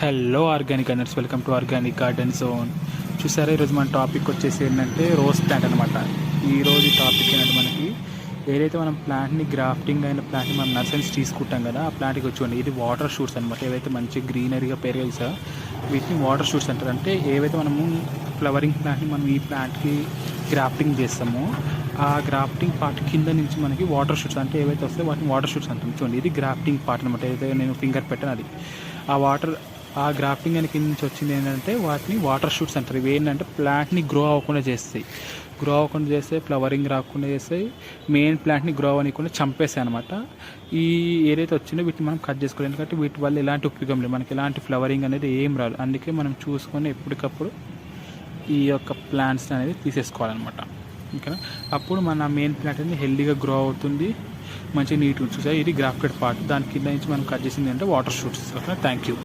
Hello organic gardens, welcome to organic garden zone. చూసారా, ఈరోజు మన టాపిక్ వచ్చేసి ఏంటంటే రోజ్ ప్లాంట్ అనమాట. ఈరోజు టాపిక్ ఏంటంటే మనకి ఏదైతే మనం ప్లాంట్ని గ్రాఫ్టింగ్ అయిన ప్లాంట్ని మనం నర్సరీస్ తీసుకుంటాం కదా, ఆ ప్లాంట్కి వచ్చి ఇది వాటర్ షూట్స్ అనమాట. ఏవైతే మంచి గ్రీనరీగా పెరిగాయి సార్, వీటిని వాటర్ షూట్స్ అంటారు. అంటే ఏవైతే మనము ఫ్లవరింగ్ ప్లాంట్ని మనం ఈ ప్లాంట్కి గ్రాఫ్టింగ్ చేస్తామో ఆ గ్రాఫ్టింగ్ పార్ట్ కింద నుంచి మనకి వాటర్ షూట్స్ అంటే ఏవైతే వస్తాయో వాటిని వాటర్ షూట్స్ అంటాం. చూడండి, ఇది గ్రాఫ్టింగ్ పార్ట్ అనమాట. ఏదైతే నేను ఫింగర్ పెట్టాను అది ఆ గ్రాఫ్టింగ్ అని కింద నుంచి వచ్చింది ఏంటంటే వాటిని వాటర్ షూట్స్ అంటారు. ఇవి ఏంటంటే ప్లాంట్ని గ్రో అవ్వకుండా చేస్తే ఫ్లవరింగ్ రాకుండా చేస్తాయి. మెయిన్ ప్లాంట్ని గ్రో అవ్వకుండా చంపేస్తాయి అనమాట. ఈ ఏదైతే వచ్చిందో వీటిని మనం కట్ చేసుకోవాలి, ఎందుకంటే వీటి వల్ల ఎలాంటి ఉపయోగం లేదు, మనకి ఎలాంటి ఫ్లవరింగ్ అనేది ఏం రాదు. అందుకే మనం చూసుకొని ఎప్పటికప్పుడు ఈ యొక్క ప్లాంట్స్ అనేది తీసేసుకోవాలన్నమాట. ఓకేనా, అప్పుడు మన మెయిన్ ప్లాంట్ అనేది హెల్దీగా గ్రో అవుతుంది, మంచిగా నీట్గా చూసాయి. ఇది గ్రాఫ్టెడ్ పార్ట్. దాని కింద నుంచి మనం కట్ చేసింది అంటే water shoots. Okay, thank you.